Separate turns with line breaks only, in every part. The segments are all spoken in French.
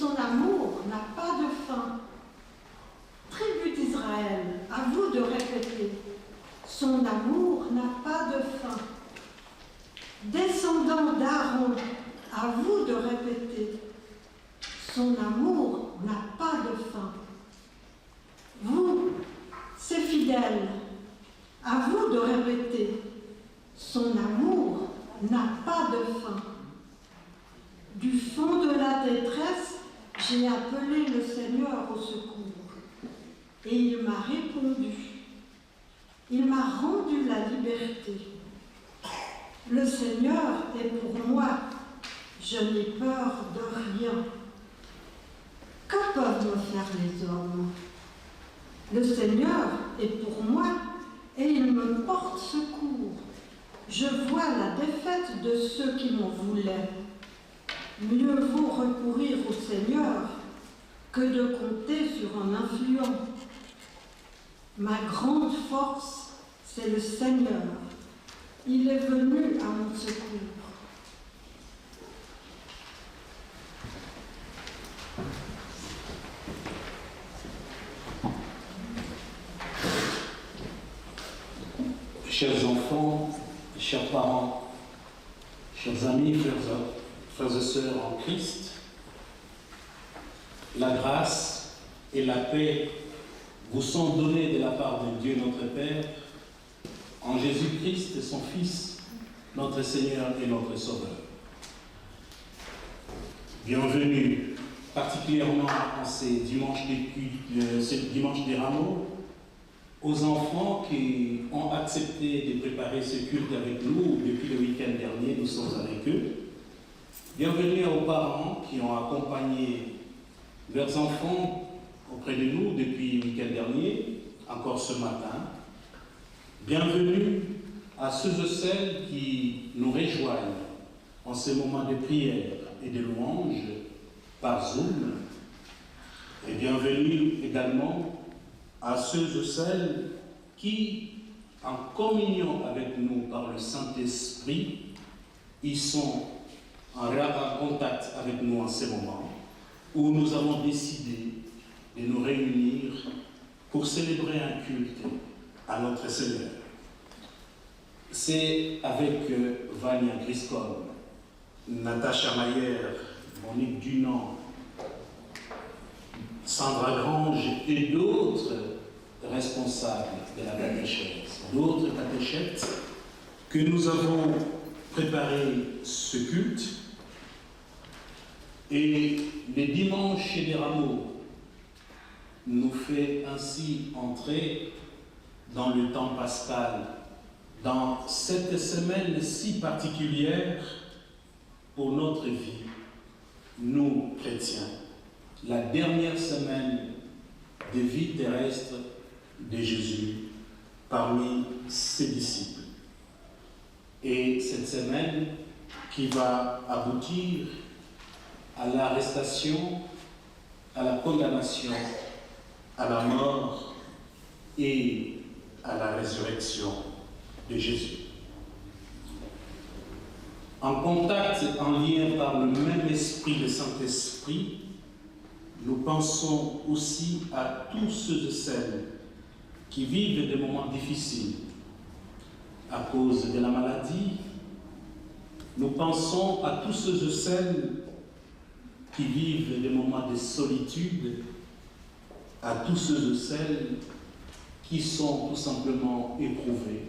son amour n'a pas de fin. Tribu d'Israël, à vous de répéter, son amour n'a pas de fin. Descendants d'Aaron, à vous de répéter, son amour n'a pas de fin. Vous, ses fidèles, à vous de répéter, son amour n'a pas de fin. Du fond de la détresse, j'ai appelé le Seigneur au secours. Et il m'a répondu. Il m'a rendu la liberté. Le Seigneur est pour moi. Je n'ai peur de rien. Que peuvent me faire les hommes? Le Seigneur est pour moi et il me porte secours. Je vois la défaite de ceux qui m'en voulaient. Mieux vaut recourir au Seigneur que de compter sur un influent. Ma grande force, c'est le Seigneur. Il est venu à mon secours.
Chers enfants, chers parents, chers amis, frères et sœurs en Christ, la grâce et la paix vous sont données de la part de Dieu notre Père, en Jésus-Christ, son Fils, notre Seigneur et notre Sauveur. Bienvenue, particulièrement en ces dimanches des Rameaux, aux enfants qui ont accepté de préparer ce culte avec nous depuis le week-end dernier, nous sommes avec eux. Bienvenue aux parents qui ont accompagné leurs enfants auprès de nous depuis le week-end dernier, encore ce matin. Bienvenue à ceux et celles qui nous rejoignent en ce moment de prière et de louange par Zoom. Et bienvenue également à ceux et celles qui, en communion avec nous par le Saint-Esprit, ils sont en contact avec nous en ce moment, où nous avons décidé de nous réunir pour célébrer un culte à notre Seigneur. C'est avec Vania Griscom, Natacha Mayer, Monique Dunant, Sandra Grange et d'autres responsables de la catéchèse, d'autres catéchètes, que nous avons préparé ce culte. Et le dimanche des Rameaux nous fait ainsi entrer dans le temps pascal, dans cette semaine si particulière pour notre vie, nous chrétiens. La dernière semaine de vie terrestre de Jésus parmi ses disciples. Et cette semaine qui va aboutir à l'arrestation, à la condamnation, à la mort et à la résurrection de Jésus. En contact, en lien par le même esprit, le Saint-Esprit, nous pensons aussi à tous ceux et celles qui vivent des moments difficiles à cause de la maladie. Nous pensons à tous ceux et celles qui vivent des moments de solitude, à tous ceux et celles qui sont tout simplement éprouvés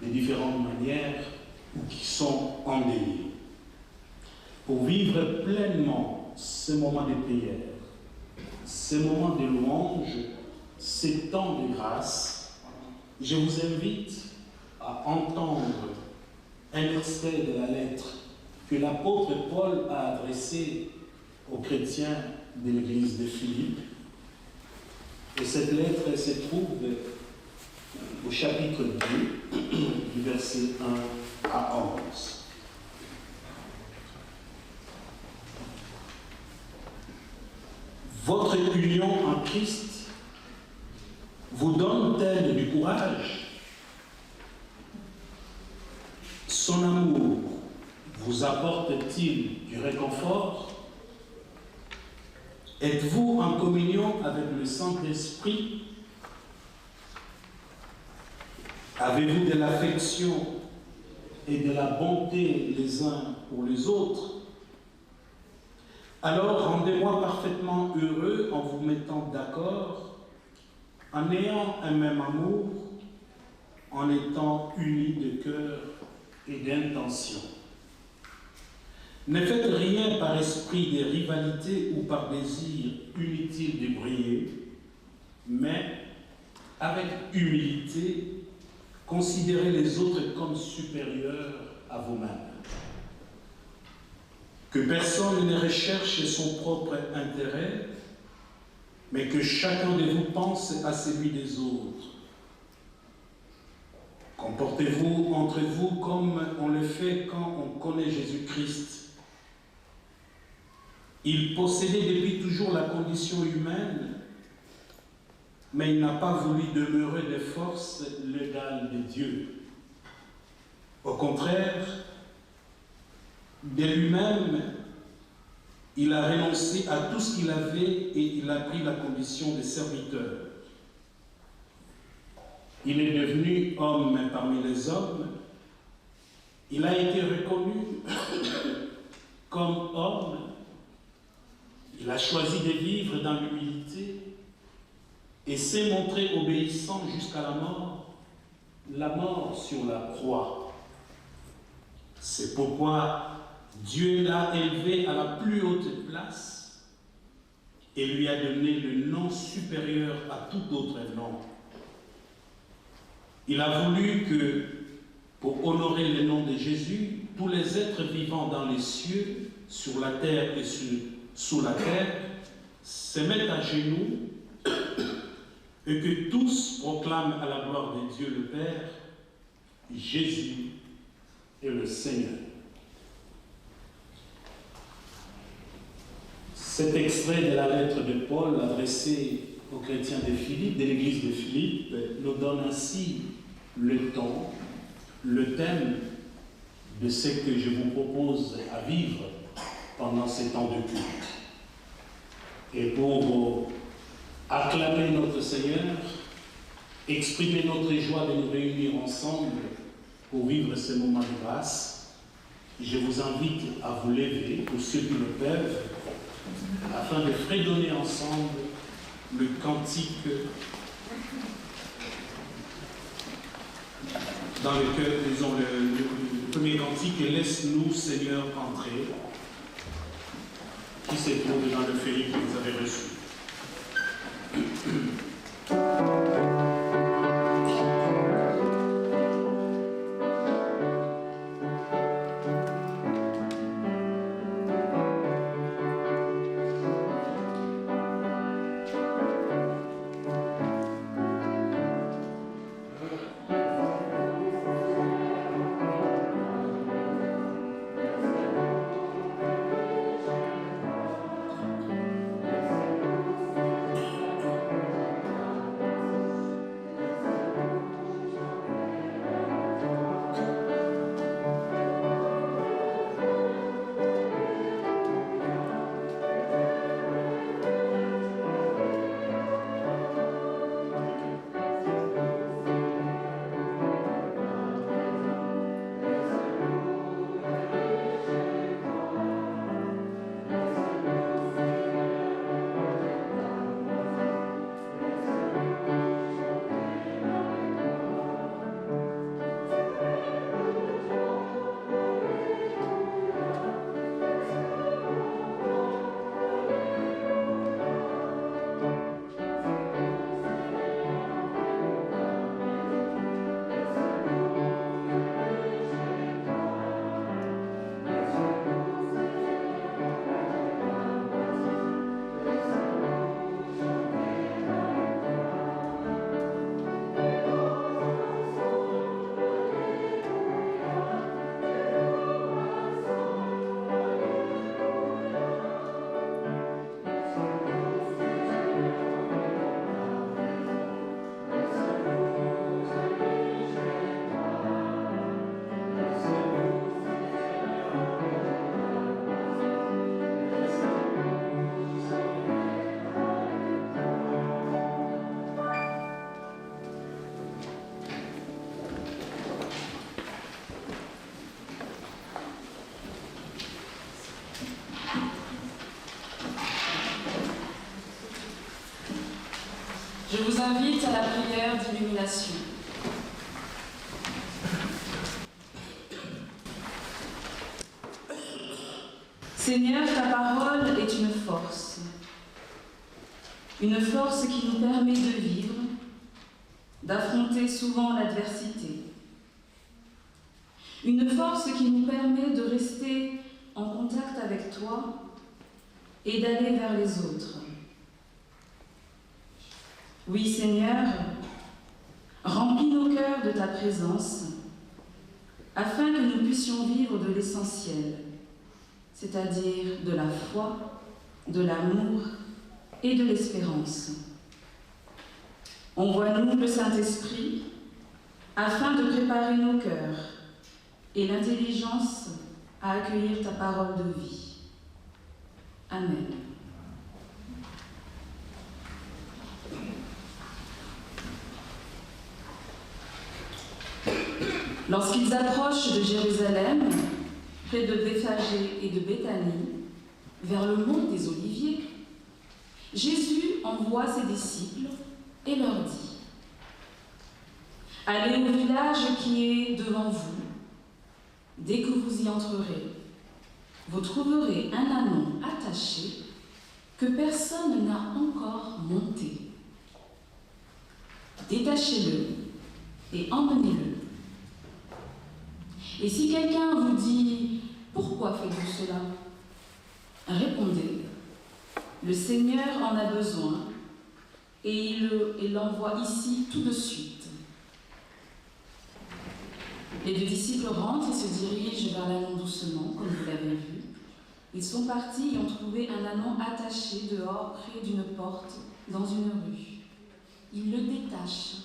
de différentes manières ou qui sont endeuillés. Pour vivre pleinement ce moment de prière, ces moments de louange, ces temps de grâce, je vous invite à entendre un extrait de la lettre que l'apôtre Paul a adressée aux chrétiens de l'église de Philippe. Et cette lettre se trouve au chapitre 2, du verset 1 à 11. Votre union en Christ vous donne-t-elle du courage? Son amour vous apporte-t-il du réconfort? Êtes-vous en communion avec le Saint-Esprit? Avez-vous de l'affection et de la bonté les uns pour les autres? Alors rendez-moi parfaitement heureux en vous mettant d'accord, en ayant un même amour, en étant unis de cœur et d'intention. Ne faites rien par esprit de rivalité ou par désir inutile de briller, mais avec humilité, considérez les autres comme supérieurs à vous-même. Que personne ne recherche son propre intérêt, mais que chacun de vous pense à celui des autres. Comportez-vous entre vous comme on le fait quand on connaît Jésus-Christ. Il possédait depuis toujours la condition humaine, mais il n'a pas voulu demeurer de force l'égale de Dieu. Au contraire, de lui-même, il a renoncé à tout ce qu'il avait et il a pris la condition de serviteur. Il est devenu homme parmi les hommes. Il a été reconnu comme homme. Il a choisi de vivre dans l'humilité et s'est montré obéissant jusqu'à la mort sur la croix. C'est pourquoi Dieu l'a élevé à la plus haute place et lui a donné le nom supérieur à tout autre nom. Il a voulu que, pour honorer le nom de Jésus, tous les êtres vivants dans les cieux, sur la terre et sous la terre, se mettent à genoux et que tous proclament à la gloire de Dieu le Père, Jésus est le Seigneur. Cet extrait de la lettre de Paul adressée aux chrétiens de Philippe, de l'église de Philippe, nous donne ainsi le ton, le thème de ce que je vous propose à vivre pendant ces temps de culte. Et pour acclamer notre Seigneur, exprimer notre joie de nous réunir ensemble pour vivre ce moment de grâce, je vous invite à vous lever, pour ceux qui le peuvent, afin de fredonner ensemble le cantique dans lequel, disons, le premier cantique est « Laisse-nous, Seigneur, entrer », qui se trouve dans le feuillet que vous avez reçu.
Je vous invite à la prière d'illumination. Seigneur, ta parole est une force qui nous permet de vivre, d'affronter souvent l'adversité, une force qui nous permet de rester en contact avec toi et d'aller vers les autres. Oui, Seigneur, remplis nos cœurs de ta présence, afin que nous puissions vivre de l'essentiel, c'est-à-dire de la foi, de l'amour et de l'espérance. Envoie-nous le Saint-Esprit, afin de préparer nos cœurs et l'intelligence à accueillir ta parole de vie. Amen. Lorsqu'ils approchent de Jérusalem, près de Bethphagée et de Béthanie, vers le mont des Oliviers, Jésus envoie ses disciples et leur dit : « Allez au village qui est devant vous. Dès que vous y entrerez, vous trouverez un ânon attaché que personne n'a encore monté. Détachez-le et emmenez-le. Et si quelqu'un vous dit « Pourquoi faites-vous cela ?», répondez : le Seigneur en a besoin et il l'envoie ici tout de suite. » Les deux disciples rentrent et se dirigent vers l'ânon doucement, comme vous l'avez vu. Ils sont partis et ont trouvé un ânon attaché dehors, près d'une porte, dans une rue. Ils le détachent.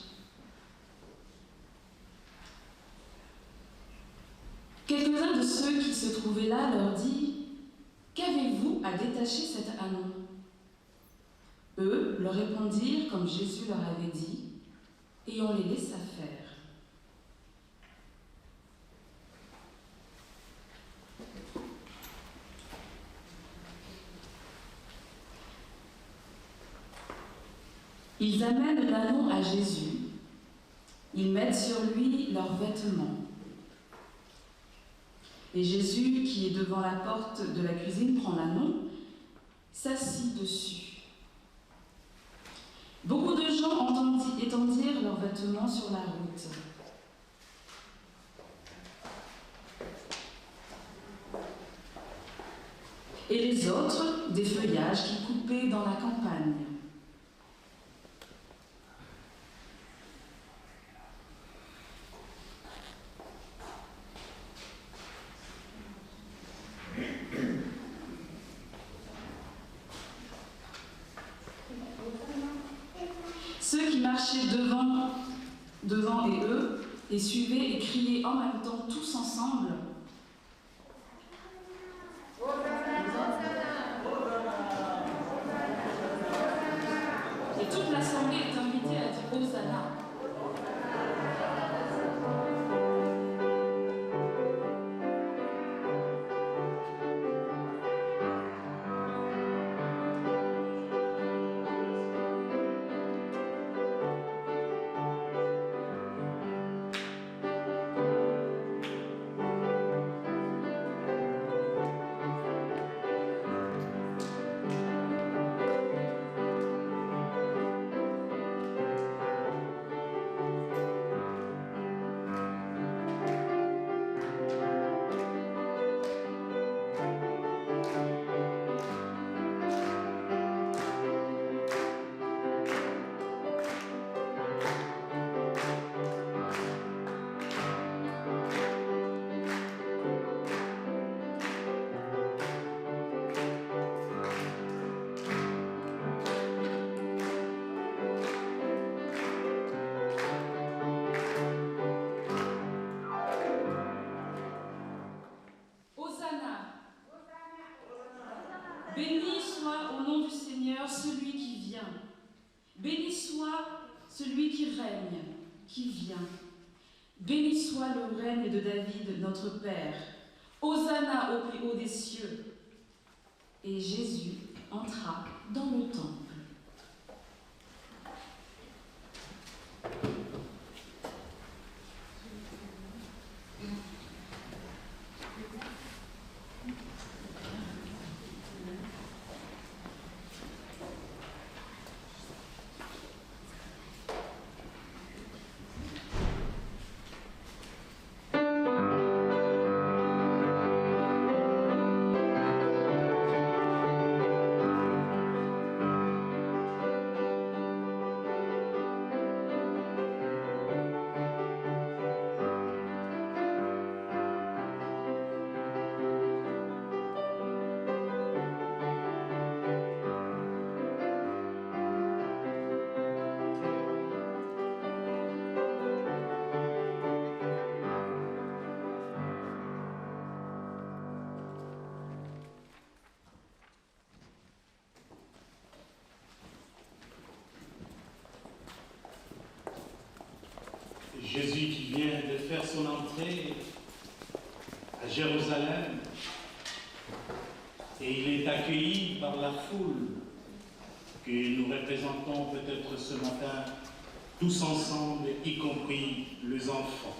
Quelques-uns de ceux qui se trouvaient là leur disent : « Qu'avez-vous à détacher cet ânon ?» Eux leur répondirent comme Jésus leur avait dit, et on les laissa faire. Ils amènent l'ânon à Jésus. Ils mettent sur lui leurs vêtements. Et Jésus, qui est devant la porte de la cuisine, prend l'ânon, s'assit dessus. Beaucoup de gens étendirent leurs vêtements sur la route. Et les autres, des feuillages qui coupaient dans la campagne. Ceux qui marchaient devant et eux, et suivaient et criaient en même temps tous ensemble : et toute l'assemblée est invitée à dire Hosanna. Béni soit au nom du Seigneur celui qui vient. Béni soit celui qui règne, qui vient. Béni soit le règne de David, notre Père. Hosanna au plus haut des cieux. Et Jésus entra dans le temple.
Jésus qui vient de faire son entrée à Jérusalem, et il est accueilli par la foule que nous représentons peut-être ce matin, tous ensemble, y compris les enfants.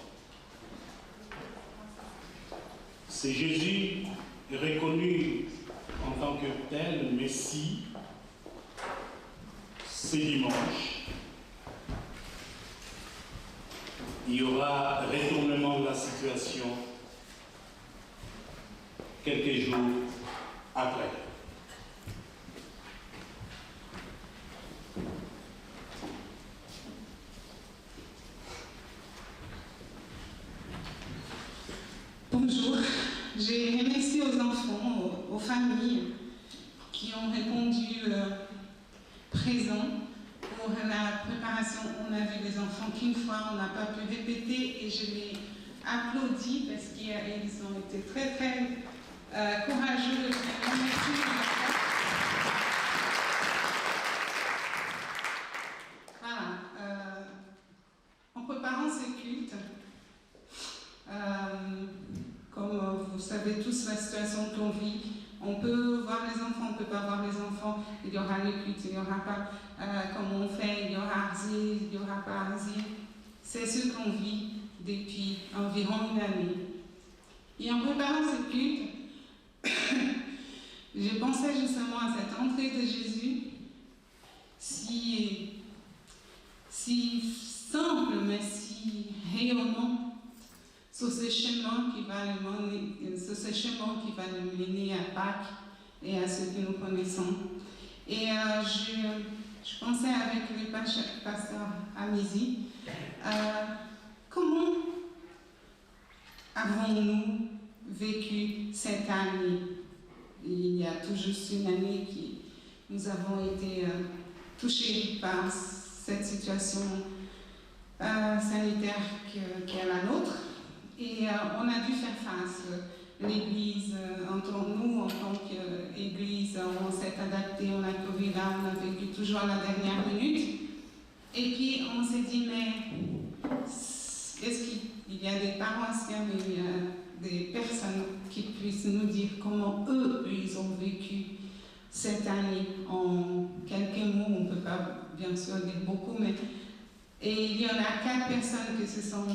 C'est Jésus reconnu en tant que tel, Messie. C'est dimanche. Il y aura retournement de la situation quelques jours après.
Bonjour, j'ai remercié aux enfants, aux familles qui ont répondu présent pour la préparation. On a vu des enfants qu'une fois on n'a pas pu répéter et je les applaudis parce qu'ils ont été très courageux. Je les remercie. Voilà, en préparant ce culte, comme vous savez tous la situation qu'on vit, on peut voir les enfants, on ne peut pas voir les enfants, il y aura le culte, il n'y aura pas comme on fait, il y aura asile, il n'y aura pas asile. C'est ce qu'on vit depuis environ une année. Et en préparant ce culte, je pensais justement à cette entrée de Jésus, si simple mais si rayonnant, sur ce chemin qui va le mener à Pâques et à ce que nous connaissons. Et je pensais avec le pasteur Amizi, comment avons-nous vécu cette année? Il y a tout juste une année que nous avons été touchés par cette situation sanitaire qui est la nôtre. Et on a dû faire face. L'Église, nous, en tant qu'Église, on s'est adapté, on a trouvé là, on a vécu toujours à la dernière minute. Et puis on s'est dit, mais est-ce qu'il y a des paroissiens, il y a des personnes qui puissent nous dire comment eux, ils ont vécu cette année en quelques mots, on ne peut pas bien sûr dire beaucoup, mais et il y en a 4 personnes qui se sont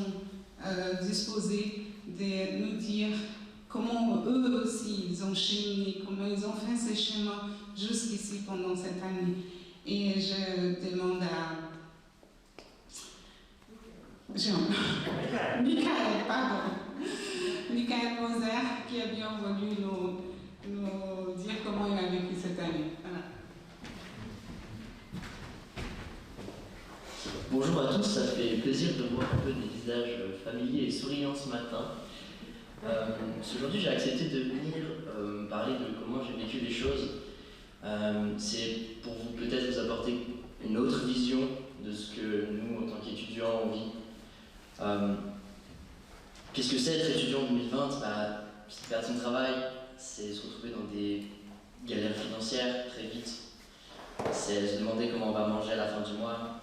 disposés de nous dire comment eux aussi ils ont cheminé, comment ils ont fait ce chemin jusqu'ici pendant cette année. Et je demande à Michael Moser qui a bien voulu nous dire comment il a vécu cette année. Voilà.
Bonjour à tous, ça fait plaisir de voir un peu des visages familiers et souriants ce matin. Aujourd'hui, j'ai accepté de venir parler de comment j'ai vécu les choses. C'est pour vous peut-être vous apporter une autre vision de ce que nous, en tant qu'étudiants, on vit. Qu'est-ce que c'est être étudiant en 2020? C'est perdre son travail, c'est se retrouver dans des galères financières très vite, c'est se demander comment on va manger à la fin du mois.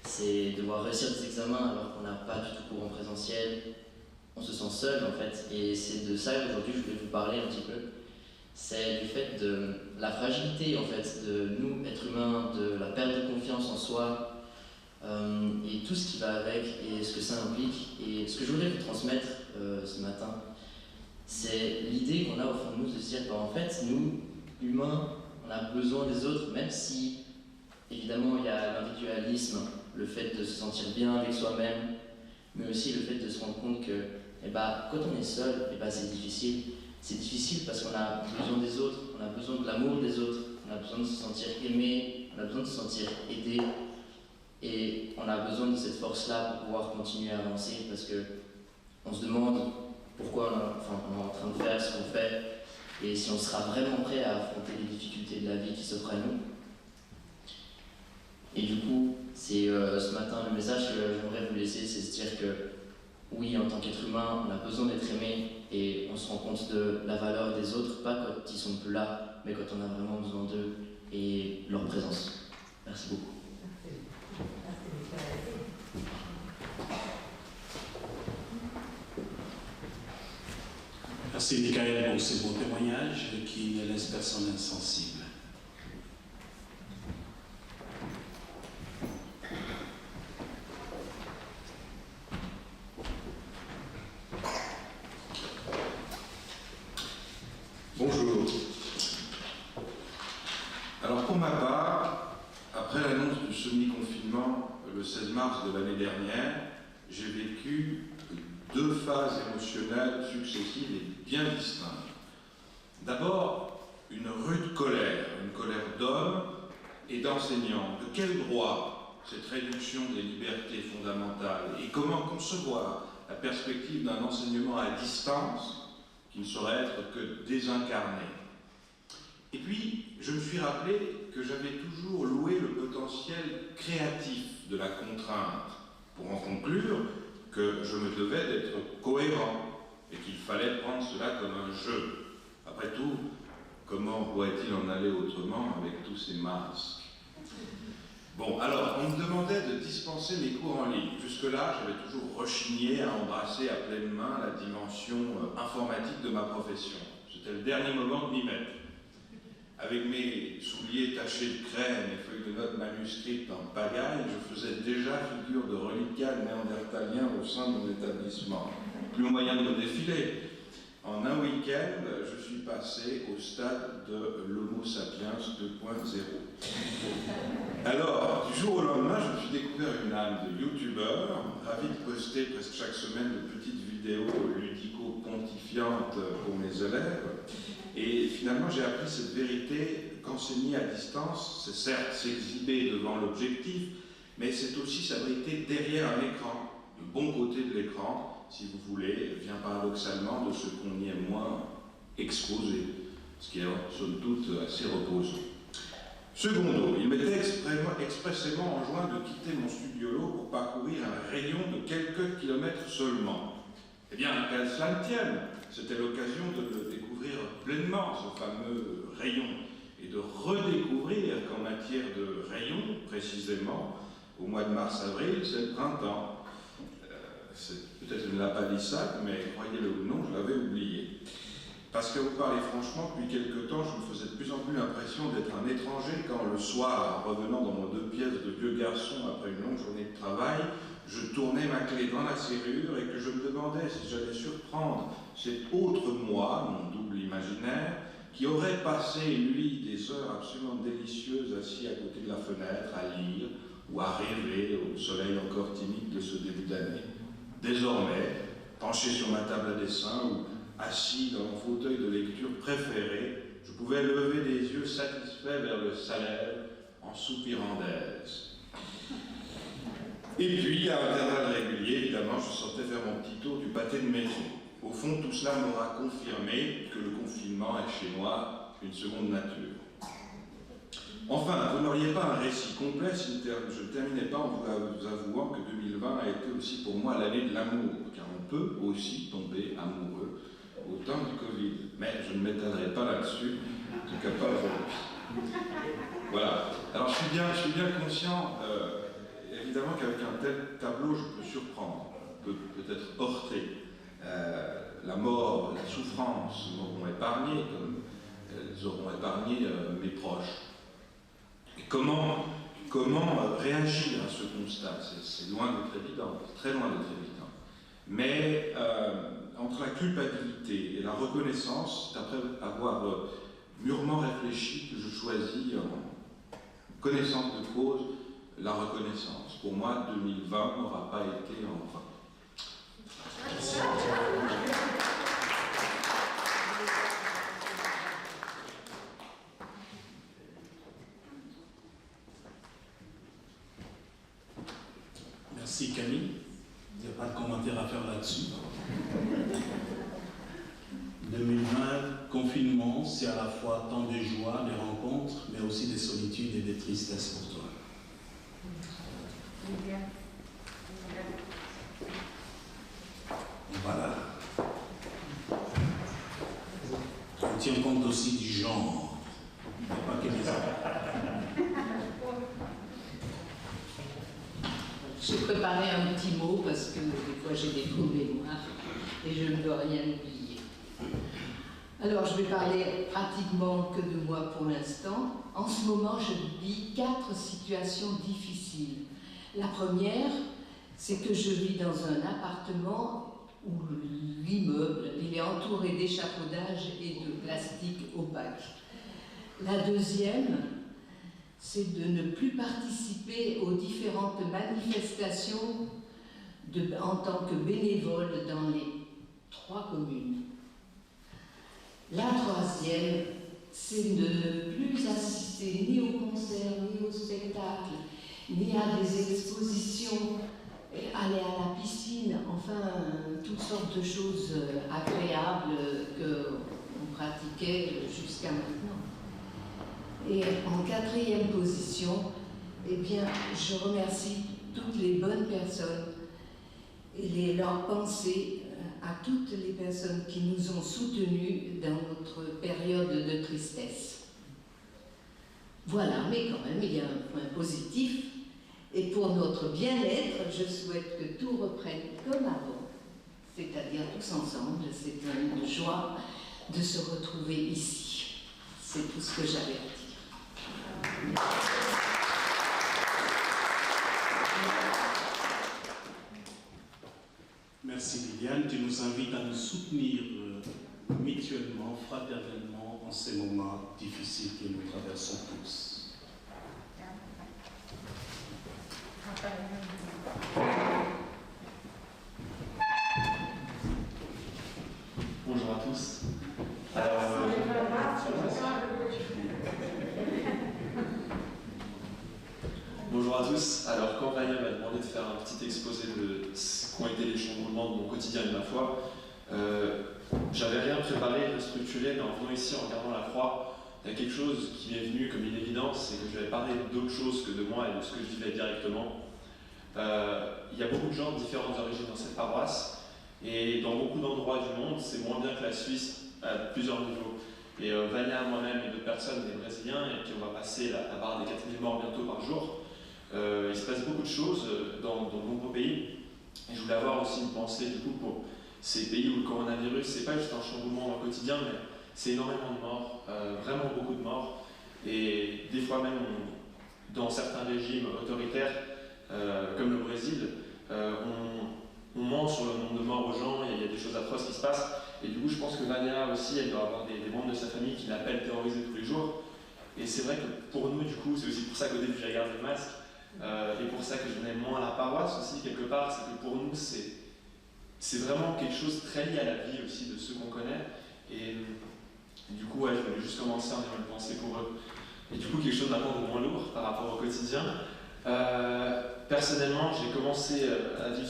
C'est devoir réussir des examens alors qu'on n'a pas du tout cours en présentiel. On se sent seul en fait, et c'est de ça qu'aujourd'hui je voulais vous parler un petit peu. C'est du fait de la fragilité en fait de nous, êtres humains, de la perte de confiance en soi, et tout ce qui va avec et ce que ça implique. Et ce que je voulais vous transmettre ce matin, c'est l'idée qu'on a au fond de nous de se dire en fait, nous, humains, on a besoin des autres, même si évidemment il y a l'individualisme, le fait de se sentir bien avec soi-même, mais aussi le fait de se rendre compte que quand on est seul, c'est difficile. C'est difficile parce qu'on a besoin des autres, on a besoin de l'amour des autres, on a besoin de se sentir aimé, on a besoin de se sentir aidé, et on a besoin de cette force-là pour pouvoir continuer à avancer, parce qu'on se demande pourquoi on est en train de faire ce qu'on fait, et si on sera vraiment prêt à affronter les difficultés de la vie qui s'offrent à nous. Et du coup, c'est ce matin le message que j'aimerais vous laisser, c'est se dire que oui, en tant qu'être humain, on a besoin d'être aimé et on se rend compte de la valeur des autres, pas quand ils sont plus là, mais quand on a vraiment besoin d'eux et leur présence. Merci beaucoup.
Merci Michael pour ce beau témoignage qui ne laisse personne insensible.
Bonjour. Alors pour ma part, après l'annonce du semi-confinement le 16 mars de l'année dernière, j'ai vécu 2 phases émotionnelles successives et bien distinctes. D'abord, une rude colère, une colère d'hommes et d'enseignants. De quel droit cette réduction des libertés fondamentales et comment concevoir la perspective d'un enseignement à distance qui ne saurait être que désincarné. Et puis, je me suis rappelé que j'avais toujours loué le potentiel créatif de la contrainte, pour en conclure que je me devais d'être cohérent et qu'il fallait prendre cela comme un jeu. Après tout, comment pourrait-il en aller autrement avec tous ces masques? Bon, alors, on me demandait de dispenser mes cours en ligne. Jusque-là, j'avais toujours rechigné à embrasser à pleine main la dimension informatique de ma profession. C'était le dernier moment de m'y mettre. Avec mes souliers tachés de crème et feuilles de notes manuscrites en pagaille, je faisais déjà figure de reliquat néandertalien au sein de mon établissement. Plus moyen de me défiler. En un week-end, je suis passé au stade de l'Homo sapiens 2.0. Alors, du jour au lendemain, je me suis découvert une âme de youtubeur, ravi de poster presque chaque semaine de petites vidéos ludico-pontifiantes pour mes élèves. Et finalement, j'ai appris cette vérité qu'enseigner à distance, c'est certes s'exhiber devant l'objectif, mais c'est aussi s'abriter derrière un écran, le bon côté de l'écran, si vous voulez, vient paradoxalement de ce qu'on y est moins exposé, ce qui est somme toute assez reposant. Secondo, il m'était expressément enjoint de quitter mon studiolo pour parcourir un rayon de quelques kilomètres seulement. Eh bien, qu'à cela ne tienne, c'était l'occasion de le découvrir pleinement, ce fameux rayon, et de redécouvrir qu'en matière de rayon, précisément, au mois de mars-avril, c'est le printemps. Peut-être je ne l'ai pas dit ça, mais croyez-le ou non, je l'avais oublié. Parce que vous parlez franchement, depuis quelque temps, je me faisais de plus en plus l'impression d'être un étranger quand le soir, en revenant dans mon 2 pièces de vieux garçon après une longue journée de travail, je tournais ma clé dans la serrure et que je me demandais si j'allais surprendre cet autre moi, mon double imaginaire, qui aurait passé, lui, des heures absolument délicieuses assis à côté de la fenêtre, à lire ou à rêver au soleil encore timide de ce début d'année. Désormais, penché sur ma table à dessin ou assis dans mon fauteuil de lecture préféré, je pouvais lever les yeux satisfaits vers le salaire en soupirant d'aise. Et puis, à intervalles réguliers, évidemment, je sortais faire mon petit tour du pâté de maison. Au fond, tout cela m'aura confirmé que le confinement est chez moi une seconde nature. Enfin, vous n'auriez pas un récit complet si je ne terminais pas en vous avouant que 2020 a été aussi pour moi l'année de l'amour, car on peut aussi tomber amoureux au temps du Covid. Mais je ne m'étalerai pas là-dessus, en tout cas pas aujourd'hui. Voilà. Alors je suis bien conscient, évidemment qu'avec un tel tableau, je peux surprendre, peut-être heurter. La mort, la souffrance m'auront épargné, comme elles auront épargné mes proches. Et comment réagir à ce constat? C'est loin d'être évident, très loin d'être évident. Mais entre la culpabilité et la reconnaissance, c'est après avoir mûrement réfléchi que je choisis, en connaissance de cause, la reconnaissance. Pour moi, 2020 n'aura pas été en vain.
Merci Camille. Il n'y a pas de commentaire à faire là-dessus. 2020, confinement, c'est à la fois tant de joie, des rencontres, mais aussi des solitudes et des tristesses pour toi. Voilà. On tient compte aussi du genre. Il n'y a pas que les hommes.
J'ai préparé un petit mot parce que des fois j'ai des trous de mémoire et je ne veux rien oublier. Alors, je vais parler pratiquement que de moi pour l'instant. En ce moment, je vis 4 situations difficiles. La première, c'est que je vis dans un appartement où l'immeuble, il est entouré d'échafaudages et de plastique opaque. La deuxième, c'est de ne plus participer aux différentes manifestations en tant que bénévole dans les 3 communes. La troisième, c'est de ne plus assister ni aux concerts, ni aux spectacles, ni à des expositions, aller à la piscine, enfin, toutes sortes de choses agréables qu'on pratiquait jusqu'à maintenant. Et en 4e position, eh bien, je remercie toutes les bonnes personnes et leurs pensées à toutes les personnes qui nous ont soutenus dans notre période de tristesse. Voilà, mais quand même, il y a un point positif. Et pour notre bien-être, je souhaite que tout reprenne comme avant, c'est-à-dire tous ensemble. C'est une joie de se retrouver ici. C'est tout ce que j'avais à dire.
Merci Liliane, tu nous invites à nous soutenir mutuellement, fraternellement en ces moments difficiles que nous traversons tous.
Bonjour à tous. Bonjour à tous. Alors, quand Vania m'a demandé de faire un petit exposé de ce qu'ont été les chamboulements de mon quotidien et de ma foi, j'avais rien préparé, rien structuré, mais en venant ici, en regardant la croix, il y a quelque chose qui m'est venu comme une évidence, c'est que je vais parler d'autre chose que de moi et de ce que je vivais directement. Il y a beaucoup de gens de différentes origines dans cette paroisse, et dans beaucoup d'endroits du monde, c'est moins bien que la Suisse à plusieurs niveaux. Et Vania, moi-même et d'autres personnes, des Brésiliens, et puis on va passer la barre des 4000 morts bientôt par jour. Il se passe beaucoup de choses dans de nombreux pays, et je voulais avoir aussi une pensée du coup pour ces pays où le coronavirus, c'est pas juste un chamboulement dans le quotidien, mais c'est énormément de morts, vraiment beaucoup de morts, et des fois même dans certains régimes autoritaires, comme le Brésil, on ment sur le nombre de morts aux gens, et il y a des choses atroces qui se passent, et du coup je pense que Vania aussi, elle doit avoir des membres de sa famille qui l'appellent terrorisée tous les jours, et c'est vrai que pour nous du coup, c'est aussi pour ça qu'au début j'ai gardé le masque, et pour ça que je venais moins à la paroisse aussi quelque part, c'est que pour nous c'est vraiment quelque chose très lié à la vie aussi de ceux qu'on connaît, et du coup ouais, je voulais juste commencer en ayant une pensée pour eux, et du coup quelque chose maintenant de moins lourd par rapport au quotidien. Personnellement, j'ai commencé à vivre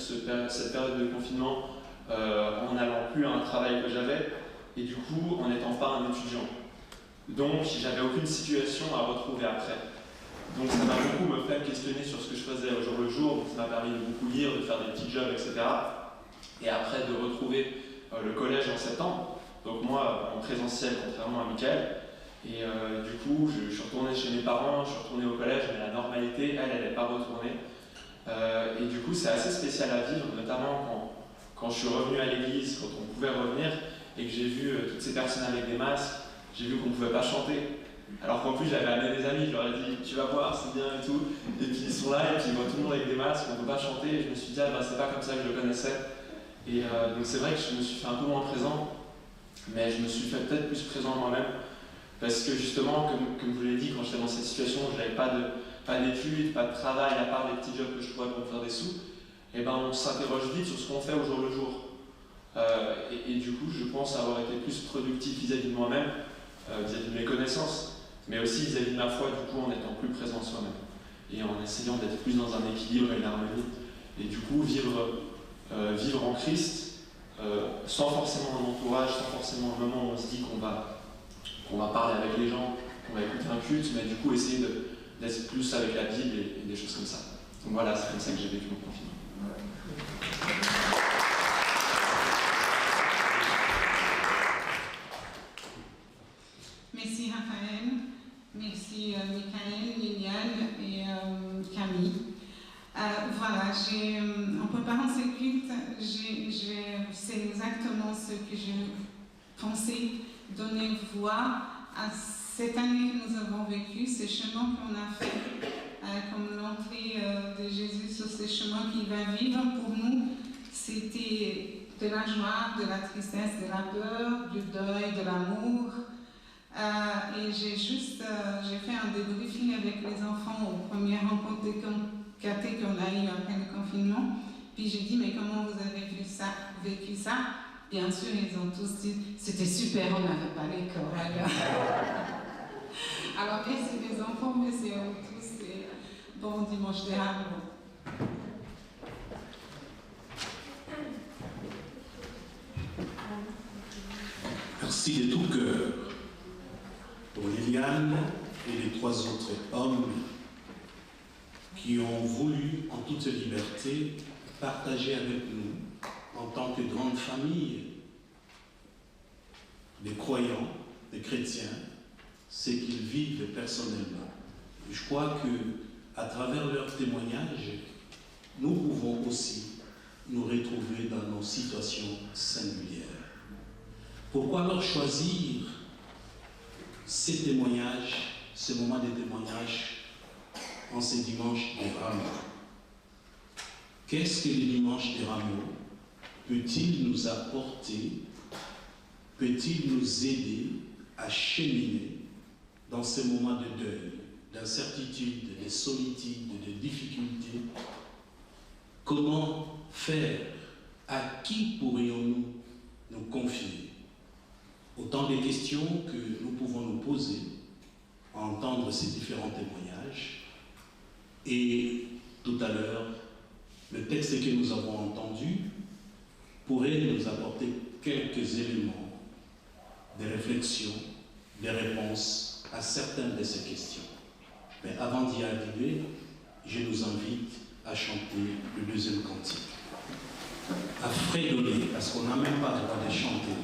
cette période de confinement en n'allant plus à un travail que j'avais, et du coup en n'étant pas un étudiant. Donc j'avais aucune situation à retrouver après. Donc ça m'a beaucoup me fait questionner sur ce que je faisais au jour le jour, donc ça m'a permis de beaucoup lire, de faire des petits jobs, etc. Et après de retrouver le collège en septembre, donc moi en présentiel contrairement à Michael. Et du coup, je suis retourné chez mes parents, je suis retourné au collège, mais la normalité, elle n'est pas retournée. Et du coup, c'est assez spécial à vivre, notamment quand je suis revenu à l'église, quand on pouvait revenir, et que j'ai vu toutes ces personnes avec des masques, j'ai vu qu'on ne pouvait pas chanter. Alors qu'en plus, j'avais amené des amis, je leur ai dit, tu vas voir, c'est bien et tout. Et puis ils sont là, et puis ils voient tout le monde avec des masques, on ne peut pas chanter, et je me suis dit, ah ben c'est pas comme ça que je le connaissais. Et donc c'est vrai que je me suis fait un peu moins présent, mais je me suis fait peut-être plus présent moi-même. Parce que justement, comme je vous l'ai dit, quand j'étais dans cette situation, je n'avais pas d'études, pas de travail, à part les petits jobs que je trouvais pour me faire des sous, et ben on s'interroge vite sur ce qu'on fait au jour le jour. Et du coup, je pense avoir été plus productif vis-à-vis de moi-même, vis-à-vis de mes connaissances, mais aussi vis-à-vis de ma foi, du coup, en étant plus présent soi-même. Et en essayant d'être plus dans un équilibre et une harmonie. Et du coup, vivre en Christ, sans forcément un entourage, sans forcément un moment où on se dit qu'on va parler avec les gens, qu'on va écouter un culte, mais du coup essayer d'être plus avec la Bible et des choses comme ça. Donc voilà, c'est comme ça que j'ai vécu mon confinement.
Merci Raphaël, merci Michael, Liliane et Camille. Voilà, en préparant ce culte, c'est exactement ce que je pensais donner voix à cette année que nous avons vécue, ces chemins qu'on a fait, comme l'entrée de Jésus sur ces chemins qu'il va vivre. Pour nous, c'était de la joie, de la tristesse, de la peur, du deuil, de l'amour. Et j'ai fait un débriefing avec les enfants aux premières rencontres de caté qu'on a eues après le confinement. Puis j'ai dit, mais comment vous avez vécu ça? Bien sûr, ils ont tous dit, c'était super, on n'avait pas l'école. Alors merci les enfants, merci à vous tous et bon dimanche des Rameaux.
Merci de tout cœur pour Liliane et les 3 autres hommes qui ont voulu, en toute liberté, partager avec nous, en tant que grande famille, des croyants, des chrétiens, ce qu'ils vivent personnellement. Je crois qu'à travers leurs témoignages, nous pouvons aussi nous retrouver dans nos situations singulières. Pourquoi alors choisir ces témoignages, ce moment de témoignage en ces dimanches des Rameaux? Qu'est-ce que le dimanche des Rameaux peut-il nous apporter, peut-il nous aider à cheminer dans ces moments de deuil, d'incertitude, de solitude, de difficulté? Comment faire? À qui pourrions-nous nous confier? Autant de questions que nous pouvons nous poser à entendre ces différents témoignages. Et tout à l'heure, le texte que nous avons entendu pourrait nous apporter quelques éléments de réflexion, de réponses à certaines de ces questions. Mais avant d'y arriver, je nous invite à chanter le deuxième cantique. À fredonner, parce qu'on n'a même pas le droit de chanter.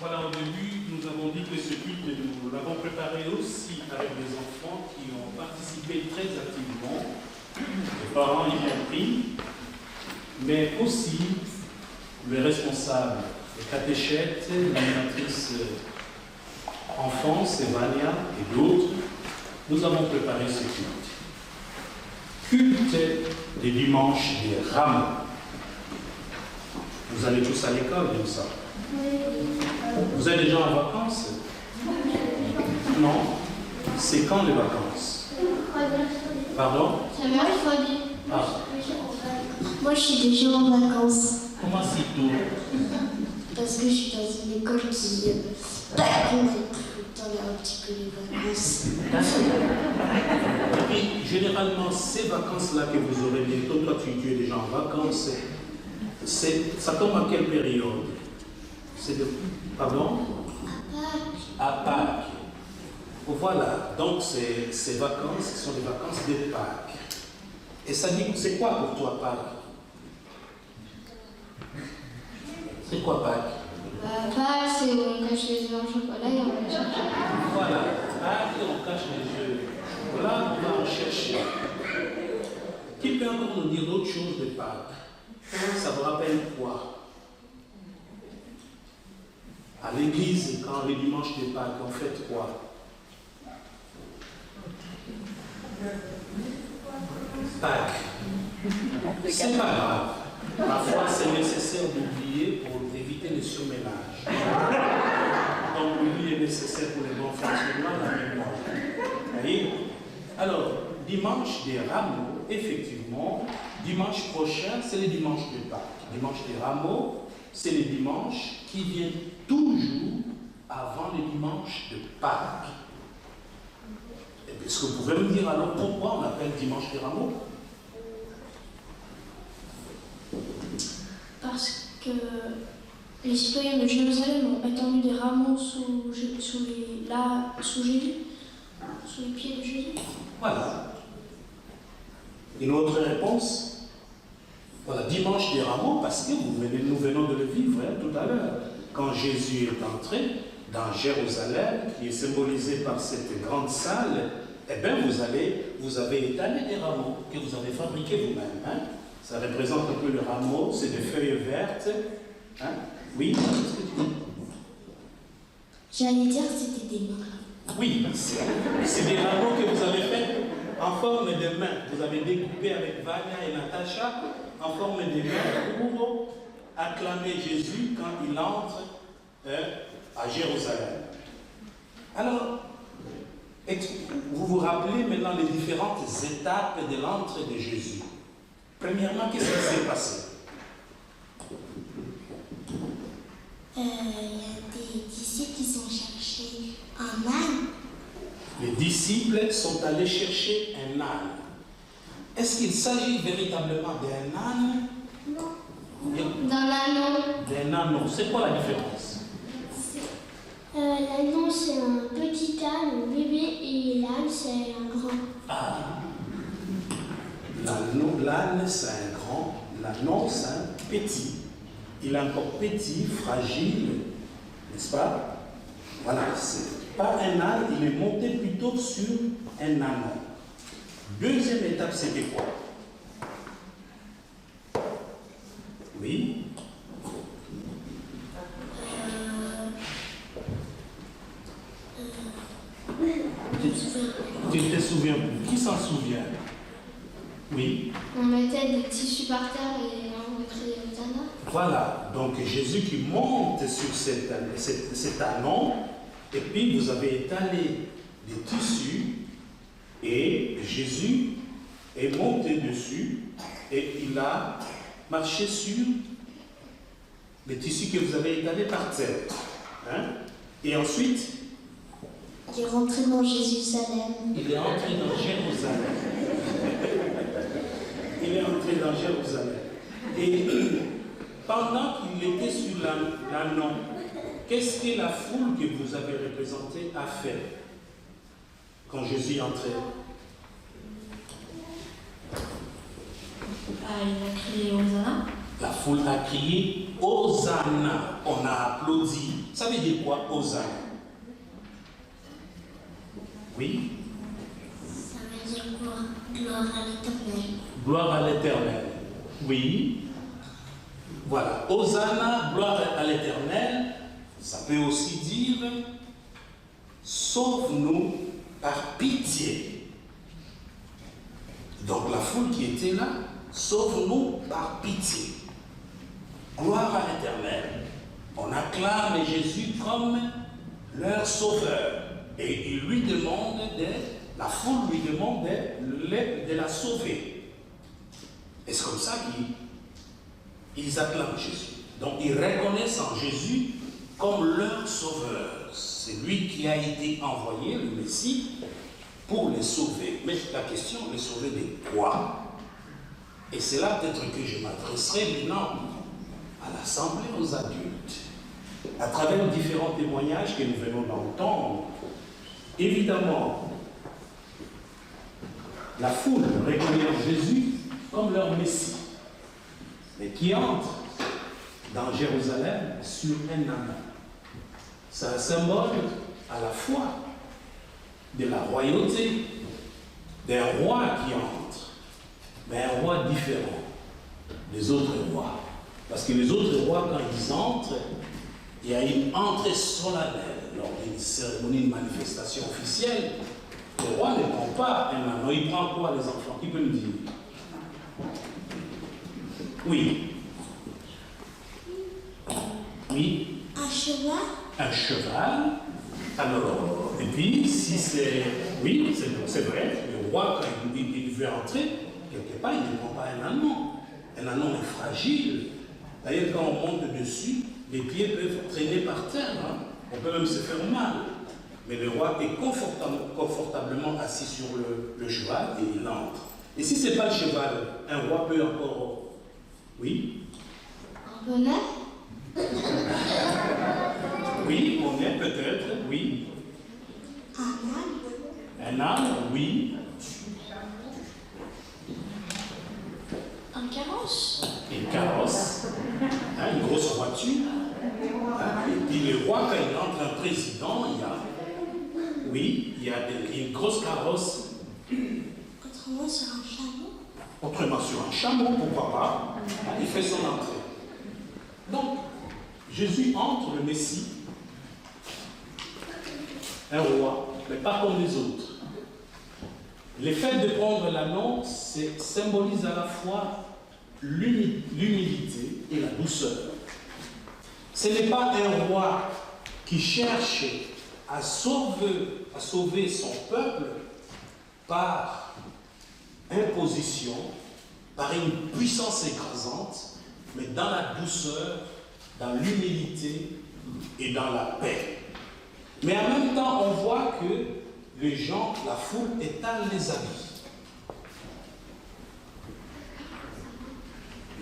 Voilà, au début, nous avons dit que ce culte, nous l'avons préparé aussi avec des enfants qui ont participé très activement, les parents y compris, mais aussi les responsables, les catéchètes, l'animatrice enfance, Evania et d'autres. Nous avons préparé ce culte. Culte des dimanches des Rameaux. Vous allez tous à l'école, comme ça. Vous êtes déjà en vacances? Non. C'est quand les vacances? Pardon?
C'est mercredi.
Ah.
Moi, je suis déjà en vacances.
Comment si tôt?
Parce que je suis dans une école qui comprend tout le temps un petit peu les vacances.
Et puis, généralement, ces vacances-là que vous aurez bientôt, toi tu es déjà en vacances, ça tombe à quelle période? C'est de... Pardon?
Papa,
à Pâques. Voilà, donc ces vacances, ce sont des vacances de Pâques. Et ça dit, c'est quoi pour toi Pâques? C'est quoi Pâques?
Pâques, c'est où on cache les œufs en chocolat et on va chercher.
Voilà, Pâques, on cache les œufs. Voilà, on va en chercher. Qui peut encore nous dire d'autres choses de Pâques? Ça vous rappelle quoi? À l'église, quand les dimanches de Pâques, on fait quoi? Pâques. C'est pas grave. Parfois, c'est nécessaire d'oublier pour éviter le surménage. Donc, l'oubli est nécessaire pour les bons fonctionnements de la mémoire. Vous voyez? Alors, dimanche des rameaux, effectivement, dimanche prochain, c'est le dimanche de Pâques. Dimanche des rameaux, c'est le dimanche qui vient toujours avant le dimanche de Pâques. Est-ce que vous pouvez me dire alors pourquoi on appelle dimanche des rameaux?
Parce que les citoyens de Jérusalem ont étendu des rameaux sous Jésus, sous les pieds de Jésus.
Voilà. Une autre réponse? Voilà, dimanche des rameaux, parce que nous venons de le vivre tout à l'heure. Quand Jésus est entré dans Jérusalem, qui est symbolisé par cette grande salle, eh bien vous avez étalé des rameaux que vous avez fabriqués vous-même. Hein? Ça représente un peu le rameau, c'est des feuilles vertes. Hein? Oui, qu'est-ce que tu dis?
J'allais dire que c'était des mains.
Oui, c'est des rameaux que vous avez faits en forme de main. Vous avez découpé avec Vania et Natacha en forme de main pour acclamer Jésus quand il entre à Jérusalem. Alors, vous vous rappelez maintenant les différentes étapes de l'entrée de Jésus. Premièrement, qu'est-ce qui s'est passé?
Il y a des disciples qui sont cherchés un âne.
Les disciples sont allés chercher un âne. Est-ce qu'il s'agit véritablement d'un âne?
Non. Dans l'anneau.
D'un âne, c'est quoi la différence?
L'anneau, c'est un petit âne, un bébé, et l'âne, c'est un grand.
Ah. L'âne, c'est un grand. L'anneau, c'est un petit. Il est encore petit, fragile, n'est-ce pas? Voilà, c'est pas un âne, il est monté plutôt sur un âne. Deuxième étape, c'était quoi? Oui? Tu te souviens plus? Qui s'en souvient? Oui?
On mettait des tissus par terre et on criait Hosanna.
Voilà, donc Jésus qui monte sur cet ânon, et puis vous avez étalé des tissus, et Jésus est monté dessus, et il a marché sur les tissus que vous avez étalés par terre. Hein? Et ensuite,
il est rentré dans Jérusalem.
Il est entré dans Jérusalem. Il est entré dans Jérusalem. Et pendant qu'il était sur l'ânon, qu'est-ce que la foule que vous avez représentée a fait quand Jésus est entré?
Il a crié Hosanna.
La foule a crié Hosanna. On a applaudi. Ça veut dire quoi, Hosanna? Oui?
Ça veut dire quoi? Gloire à l'Éternel.
Gloire à l'Éternel. Oui. Voilà. Hosanna, gloire à l'Éternel. Ça peut aussi dire sauve-nous par pitié. Donc la foule qui était là, sauve-nous par pitié. Gloire à l'Éternel. On acclame Jésus comme leur sauveur. Et il lui demande la foule lui demande de la sauver. Et c'est comme ça qu'ils acclament Jésus. Donc ils reconnaissent en Jésus comme leur sauveur. C'est lui qui a été envoyé, le Messie, pour les sauver. Mais la question, les sauver de quoi? Et c'est là peut-être que je m'adresserai maintenant à l'Assemblée, aux adultes. à travers différents témoignages que nous venons d'entendre, évidemment, la foule reconnaît Jésus comme leur Messie, mais qui entre dans Jérusalem sur un âne. C'est un symbole à la fois de la royauté, d'un roi qui entre, mais un roi différent des autres rois. Parce que les autres rois, quand ils entrent, il y a une entrée solennelle lors d'une cérémonie de manifestation officielle. Le roi ne prend pas un anneau, il prend quoi, les enfants? Qui peut me dire? Oui. Oui.
Un cheval.
Un cheval. Alors, et puis, si c'est... Oui, c'est vrai, le roi, quand il veut entrer, quelque part, il ne prend pas un anneau. Un anneau est fragile. D'ailleurs, quand on monte dessus, les pieds peuvent traîner par terre. Hein. On peut même se faire mal. Mais le roi est confortablement assis sur le cheval et il entre. Et si ce n'est pas le cheval, un roi peut encore... Oui?
Un bonnet.
Oui, bonnet peut-être, oui.
Un âne.
Un âne, oui.
Un carrosse.
Une carrosse, hein, une grosse voiture. Hein, et puis le roi, quand il entre un président, il y a... Oui, il y a une grosse carrosse.
Autrement sur un chameau.
Autrement sur un chameau, pourquoi pas. Il fait son entrée. Donc, Jésus entre, le Messie, un roi, mais pas comme les autres. Le fait de prendre l'anneau symbolise à la fois l'humilité et la douceur. Ce n'est pas un roi qui cherche à sauver son peuple par imposition, par une puissance écrasante, mais dans la douceur, dans l'humilité et dans la paix. Mais en même temps, on voit que les gens, la foule, étale les habits.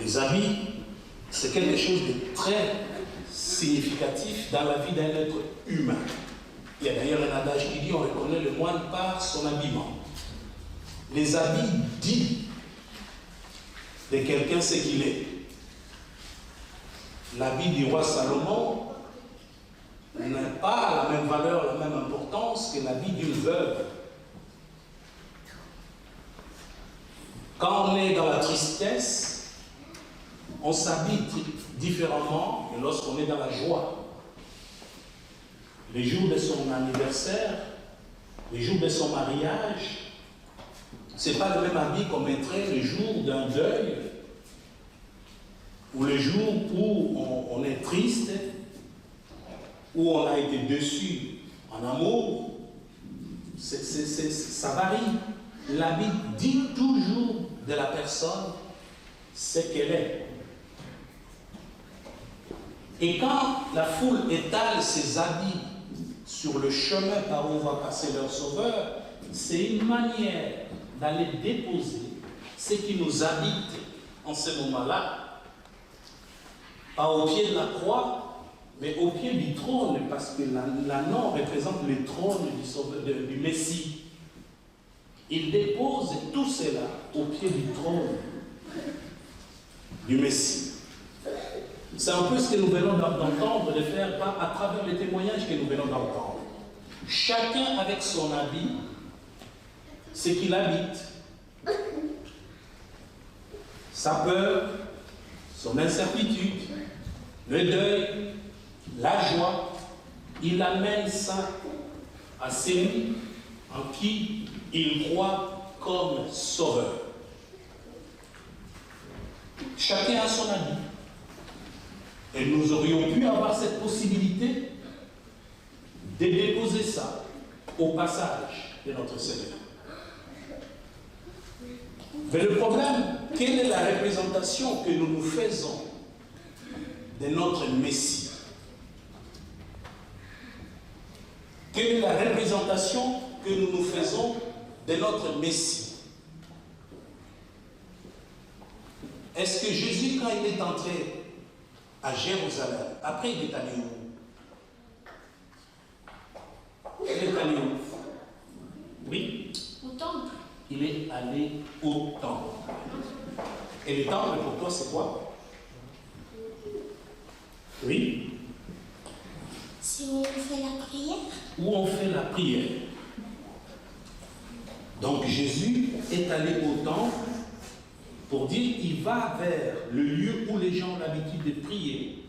Les habits, c'est quelque chose de très significatif dans la vie d'un être humain. Il y a d'ailleurs un adage qui dit on reconnaît le moine par son habillement. Les habits disent de quelqu'un ce qu'il est. L'habit du roi Salomon n'a pas la même valeur, la même importance que l'habit d'une veuve. Quand on est dans la tristesse, on s'habille différemment que lorsqu'on est dans la joie. Les jours de son anniversaire, les jours de son mariage, ce n'est pas le même habit qu'on mettrait le jour d'un deuil ou le jour où on est triste, où on a été déçu en amour. Ça varie. L'habit dit toujours de la personne ce qu'elle est. Et quand la foule étale ses habits sur le chemin par où va passer leur sauveur, c'est une manière d'aller déposer ce qui nous habite en ce moment-là, pas au pied de la croix, mais au pied du trône, parce que l'anneau représente le trône du Messie. Il dépose tout cela au pied du trône du Messie. C'est un peu ce que nous venons d'entendre, de faire à travers les témoignages que nous venons d'entendre. Chacun avec son habit, ce qu'il habite. Sa peur, son incertitude, le deuil, la joie, il amène ça à celui en qui il croit comme sauveur. Chacun a son habit. Et nous aurions pu avoir cette possibilité de déposer ça au passage de notre Seigneur. Mais le problème, quelle est la représentation que nous nous faisons de notre Messie? Quelle est la représentation que nous nous faisons de notre Messie? Est-ce que Jésus, quand il est entré à Jérusalem, après il est allé où? aller au temple. Et le temple, pour toi, c'est quoi? Oui?
C'est où on fait la prière.
Où on fait la prière. Donc Jésus est allé au temple pour dire il va vers le lieu où les gens ont l'habitude de prier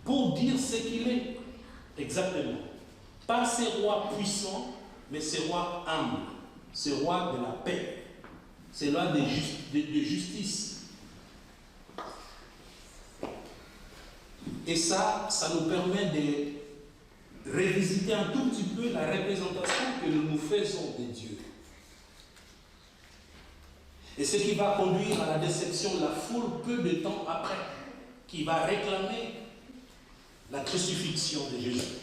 pour dire ce qu'il est. Exactement. Pas ces rois puissants, mais ces rois humbles, ces rois de la paix, ces rois de justice. Et ça nous permet de revisiter un tout petit peu la représentation que nous faisons de Dieu. Et ce qui va conduire à la déception de la foule peu de temps après, qui va réclamer la crucifixion de Jésus.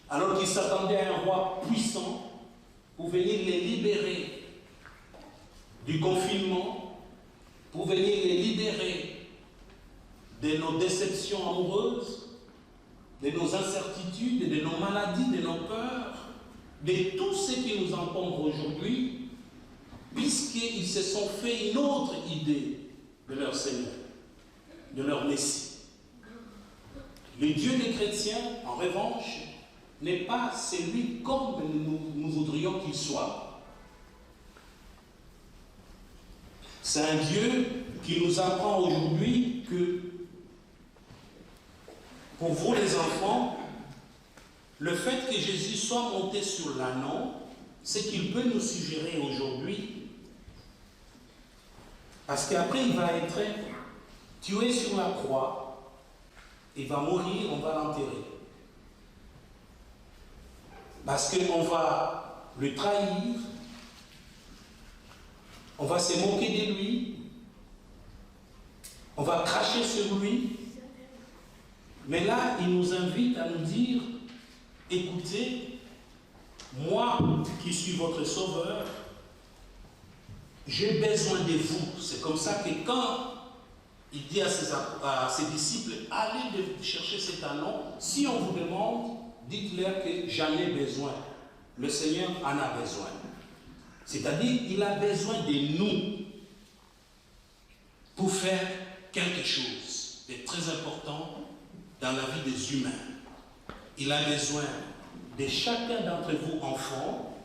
Alors qu'ils s'attendaient à un roi puissant pour venir les libérer du confinement, pour venir les libérer de nos déceptions amoureuses, de nos incertitudes, de nos maladies, de nos peurs, de tout ce qui nous encombre aujourd'hui, puisqu'ils se sont fait une autre idée de leur Seigneur, de leur Messie. Le Dieu des chrétiens, en revanche, n'est pas celui comme nous voudrions qu'il soit. C'est un Dieu qui nous apprend aujourd'hui que pour vous les enfants, le fait que Jésus soit monté sur l'ânon, c'est qu'il peut nous suggérer aujourd'hui, parce qu'après il va être tué sur la croix, il va mourir, on va l'enterrer. Parce qu'on va le trahir, on va se moquer de lui, on va cracher sur lui. Mais là, il nous invite à nous dire, écoutez, moi qui suis votre sauveur, j'ai besoin de vous. C'est comme ça que quand il dit à ses disciples, allez chercher cet ânon, si on vous demande, dites-leur que j'en ai besoin. Le Seigneur en a besoin. C'est-à-dire, il a besoin de nous pour faire quelque chose de très important dans la vie des humains. Il a besoin de chacun d'entre vous, enfants,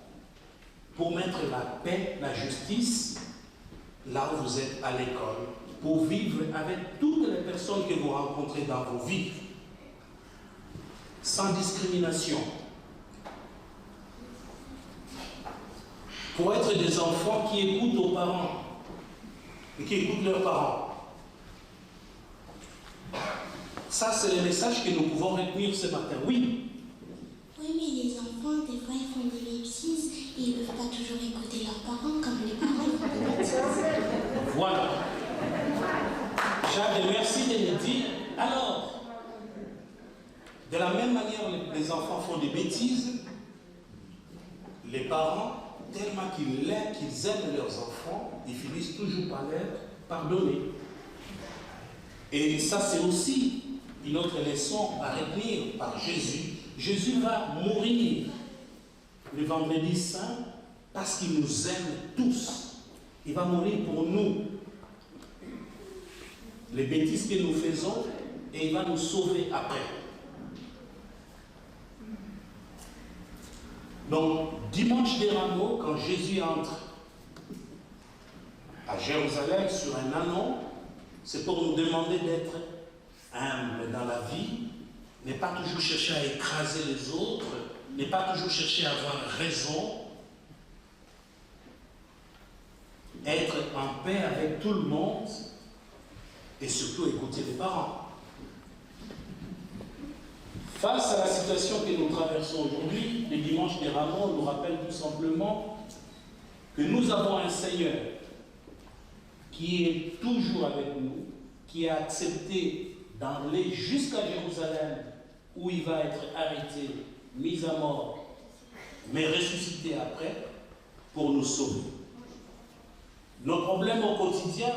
pour mettre la paix, la justice, là où vous êtes à l'école, pour vivre avec toutes les personnes que vous rencontrez dans vos vies, sans discrimination. Pour être des enfants qui écoutent aux parents et qui écoutent leurs parents. Ça, c'est le message que nous pouvons retenir ce matin. Oui.
Oui, mais les enfants, des fois, ils font des bêtises et ils ne peuvent pas toujours écouter leurs parents comme les parents font des bêtises.
Voilà. Jade, merci de me dire. Alors, de la même manière, les enfants font des bêtises, les parents, tellement qu'ils aiment leurs enfants, ils finissent toujours par leur pardonner. Et ça, c'est aussi une autre leçon à retenir par Jésus. Jésus va mourir le vendredi saint parce qu'il nous aime tous. Il va mourir pour nous. Les bêtises que nous faisons, et il va nous sauver après. Donc, dimanche des Rameaux, quand Jésus entre à Jérusalem sur un ânon, c'est pour nous demander d'être humbles dans la vie, ne pas toujours chercher à écraser les autres, ne pas toujours chercher à avoir raison, être en paix avec tout le monde et surtout écouter les parents. Face à la situation que nous traversons aujourd'hui, le dimanche des Rameaux nous rappelle tout simplement que nous avons un Seigneur qui est toujours avec nous, qui a accepté d'aller jusqu'à Jérusalem, où il va être arrêté, mis à mort, mais ressuscité après, pour nous sauver. Nos problèmes au quotidien,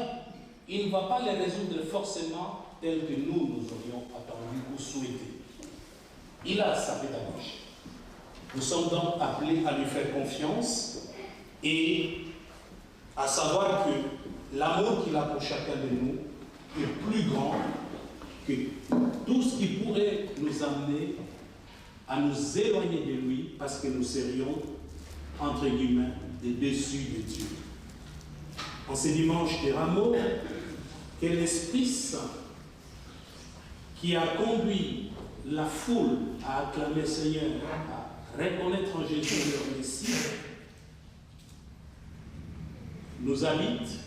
il ne va pas les résoudre forcément tels que nous aurions attendu ou souhaité. Il a sa pédagogie. Nous sommes donc appelés à lui faire confiance Et à savoir que l'amour qu'il a pour chacun de nous est plus grand que tout ce qui pourrait nous amener à nous éloigner de lui parce que nous serions, entre guillemets, des dessus de Dieu. En ce dimanche de Rameaux, que l'Esprit Saint qui a conduit la foule à acclamer le Seigneur, à reconnaître en Jésus leur Messie, nous habite,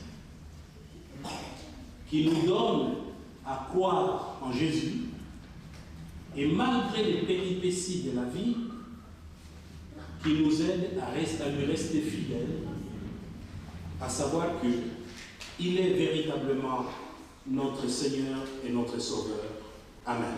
qui nous donne à croire en Jésus, et malgré les péripéties de la vie, qui nous aide à lui rester fidèles, à savoir qu'il est véritablement notre Seigneur et notre Sauveur. Amen.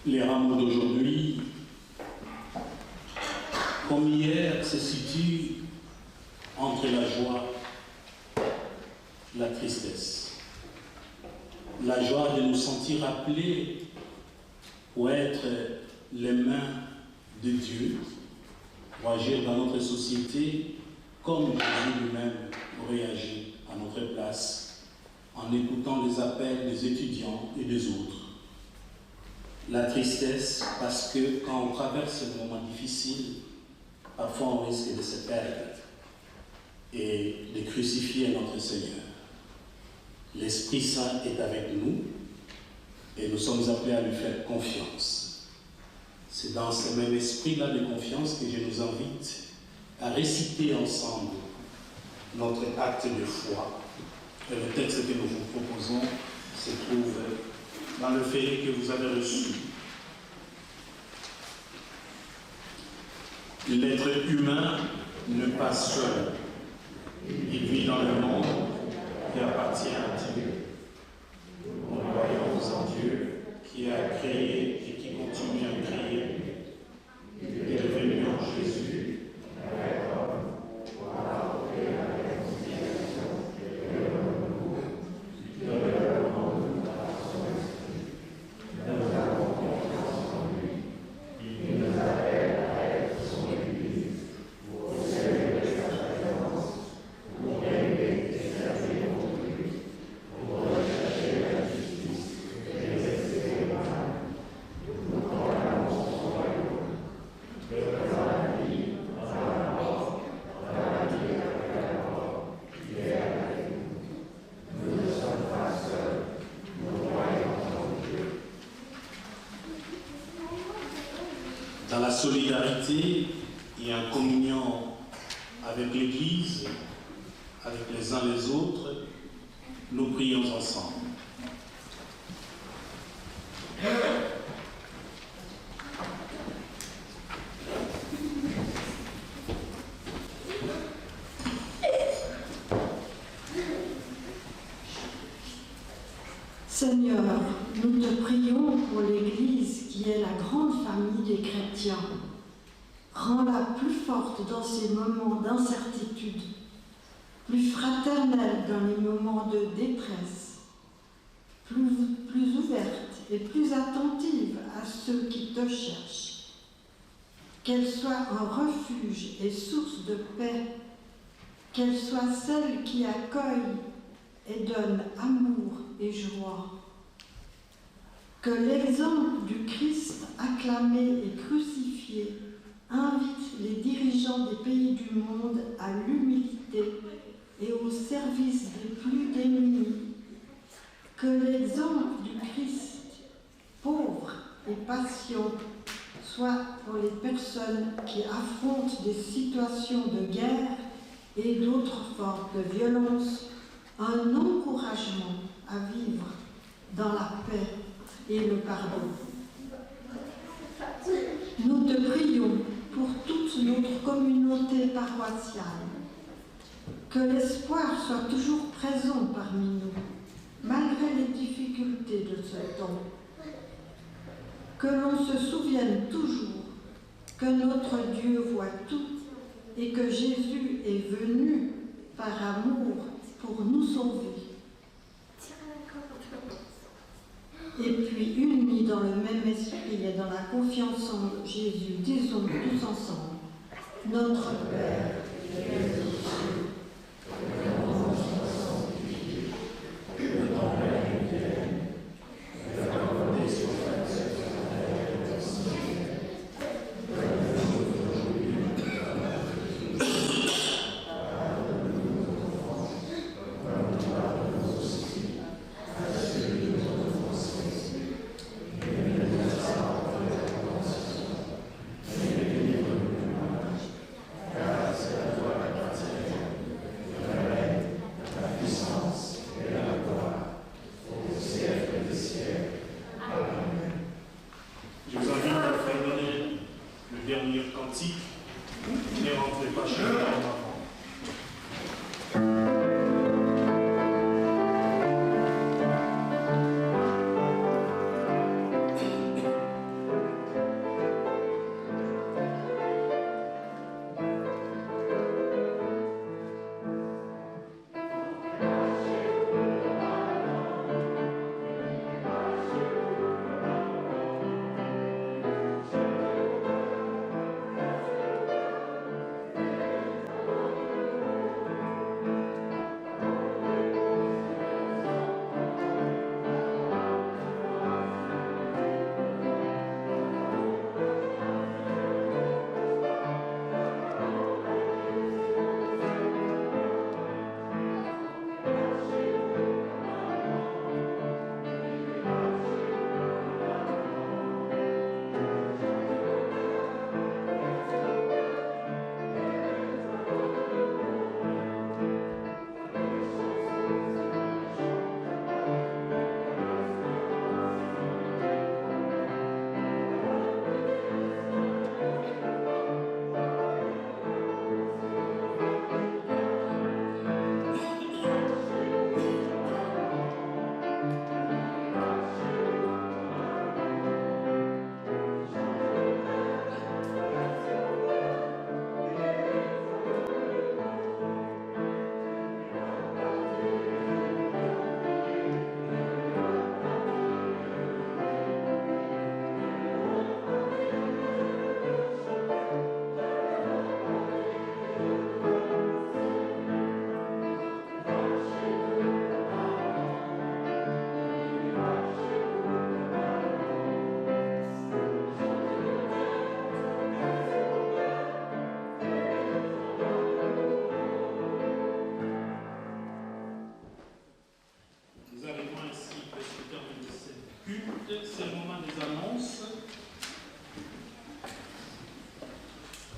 Les rameaux d'aujourd'hui, comme hier, se situent entre la joie et la tristesse. La joie de nous sentir appelés pour être les mains de Dieu, pour agir dans notre société comme Jésus lui-même aurait agi à notre place en écoutant les appels des étudiants et des autres. La tristesse parce que quand on traverse un moment difficile, parfois on risque de se perdre et de crucifier notre Seigneur. L'Esprit Saint est avec nous et nous sommes appelés à lui faire confiance. C'est dans ce même esprit-là de confiance que je nous invite à réciter ensemble notre acte de foi. Et le texte que nous vous proposons se trouve dans le feuillet que vous avez reçu. L'être humain ne passe seul. Il vit dans le monde qui appartient à Dieu. Nous croyons en Dieu qui a créé et qui continue à créer. Il est venu en Jésus, dans la solidarité et en communion avec l'Église, avec les uns les autres, nous prions ensemble.
Seigneur, nous te prions pour l'Église qui est la grande famille des chrétiens. Rends-la plus forte dans ces moments d'incertitude, plus fraternelle dans les moments de détresse, plus ouverte et plus attentive à ceux qui te cherchent. Qu'elle soit un refuge et source de paix, qu'elle soit celle qui accueille et donne amour et joie. Que l'exemple du Christ acclamé et crucifié invite les dirigeants des pays du monde à l'humilité et au service des plus démunis. Que l'exemple du Christ, pauvre et patient, soit pour les personnes qui affrontent des situations de guerre et d'autres formes de violence, un encouragement à vivre dans la paix et le pardon. Nous te prions pour toute notre communauté paroissiale, que l'espoir soit toujours présent parmi nous, malgré les difficultés de ce temps. Que l'on se souvienne toujours que notre Dieu voit tout et que Jésus est venu par amour pour nous sauver. Et puis, unis dans le même esprit et dans la confiance en Jésus, disons tous ensemble, notre Père, qui es aux cieux, que ton nom soit sanctifié, que ton règne vienne, que ta volonté soit faite sur la terre comme au ciel. Donne-nous aujourd'hui notre pain quotidien. Pardonne-nous nos offenses, comme nous pardonnons aussi à ceux qui nous ont offensés. Et ne nous laisse pas entrer en tentation, mais délivre-nous du mal. Car c'est à toi qu'appartient le règne, la puissance et la gloire, au siècle des siècles. Amen.
Je vous invite à faire donner le dernier cantique. Ne rentrez pas chez vous en avant.
Amen.